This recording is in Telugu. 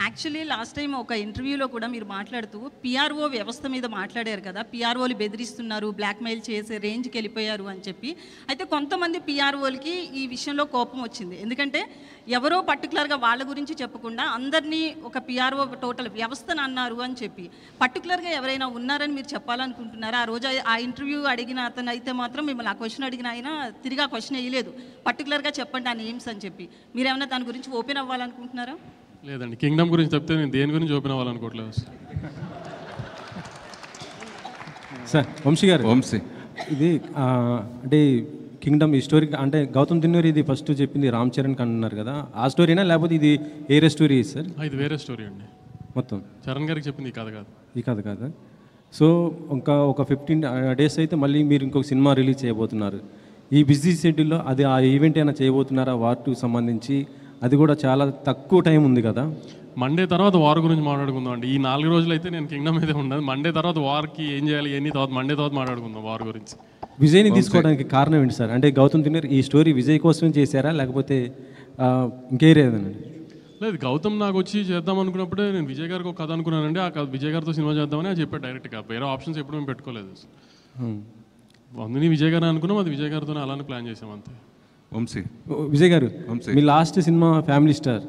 యాక్చువల్లీ లాస్ట్ టైం ఒక ఇంటర్వ్యూలో కూడా మీరు మాట్లాడుతూ పిఆర్ఓ వ్యవస్థ మీద మాట్లాడారు కదా, పిఆర్ఓలు బెదిరిస్తున్నారు, బ్లాక్మెయిల్ చేసే రేంజ్కి వెళ్ళిపోయారు అని చెప్పి. అయితే కొంతమంది పిఆర్ఓలకి ఈ విషయంలో కోపం వచ్చింది. ఎందుకంటే ఎవరో పర్టికులర్గా వాళ్ళ గురించి చెప్పకుండా అందరినీ ఒక పిఆర్ఓ టోటల్ వ్యవస్థను అన్నారు అని చెప్పి. పర్టికులర్గా ఎవరైనా ఉన్నారని మీరు చెప్పాలనుకుంటున్నారా? ఆ రోజు ఆ ఇంటర్వ్యూ అడిగిన అతను అయితే మాత్రం మిమ్మల్ని ఆ క్వశ్చన్ అడిగిన ఆయన తిరిగి ఆ క్వశ్చన్ వేయలేదు, పర్టికులర్గా చెప్పండి ఆ నేమ్స్ అని చెప్పి. మీరేమైనా దాని గురించి ఓపెన్ అవ్వాలనుకుంటున్నారా? లేదండి, కింగ్డమ్ గురించి చెప్తే నేను దేని గురించి ఓపెన్ అవ్వాలనుకోవట్లేదు సార్. వంశీ గారు, వంశీ ఇది అంటే కింగ్డమ్ ఈ స్టోరీ అంటే గౌతమ్ దిన్నూరి ఇది ఫస్ట్ చెప్పింది రామ్ చరణ్కి అంటున్నారు కదా, ఆ స్టోరీనా లేకపోతే ఇది వేరే స్టోరీ సార్? ఇది వేరే స్టోరీ అండి. మొత్తం చరణ్ గారికి చెప్పింది ఈ కథ కాదు. ఈ కథ కాదా? సో ఇంకా ఒక 15 days అయితే మళ్ళీ మీరు ఇంకొక సినిమా రిలీజ్ చేయబోతున్నారు. ఈ బిజీ షెడ్యూల్లో అది ఆ ఈవెంట్ అయినా చేయబోతున్నారా వార్ 2 సంబంధించి? అది కూడా చాలా తక్కువ టైం ఉంది కదా. మండే తర్వాత వార్ గురించి మాట్లాడుకుందాం అండి. ఈ 4 రోజులు అయితే నేను కింగ్డమ్ అయితే ఉండదు. మండే తర్వాత వార్కి ఏం చేయాలి ఎన్ని తర్వాత మండే తర్వాత మాట్లాడుకుందాం వార్ గురించి. విజయ్ని తీసుకోవడానికి కారణం ఏంటి సార్? అంటే గౌతమ్ దిన్నూరి ఈ స్టోరీ విజయ్ కోసం చేశారా లేకపోతే ఇంకేరేదనండి? లేదు, గౌతమ్ నాకు వచ్చి చేద్దాం అనుకున్నప్పుడే నేను విజయ్ గారికి ఒక కథ అనుకున్నానండి. ఆ కథ విజయ్ గారితో సినిమా చేద్దామని అది చెప్పాడు డైరెక్ట్గా. వేరే ఆప్షన్స్ ఎప్పుడు మేము పెట్టుకోలేదు. అందుని విజయ్ గారు అనుకున్నాం, అది విజయ్ గారితోనే అలానే ప్లాన్ చేసాం అంతే. వంశీ విజయ్ గారు, మీ లాస్ట్ సినిమా ఫ్యామిలీ స్టార్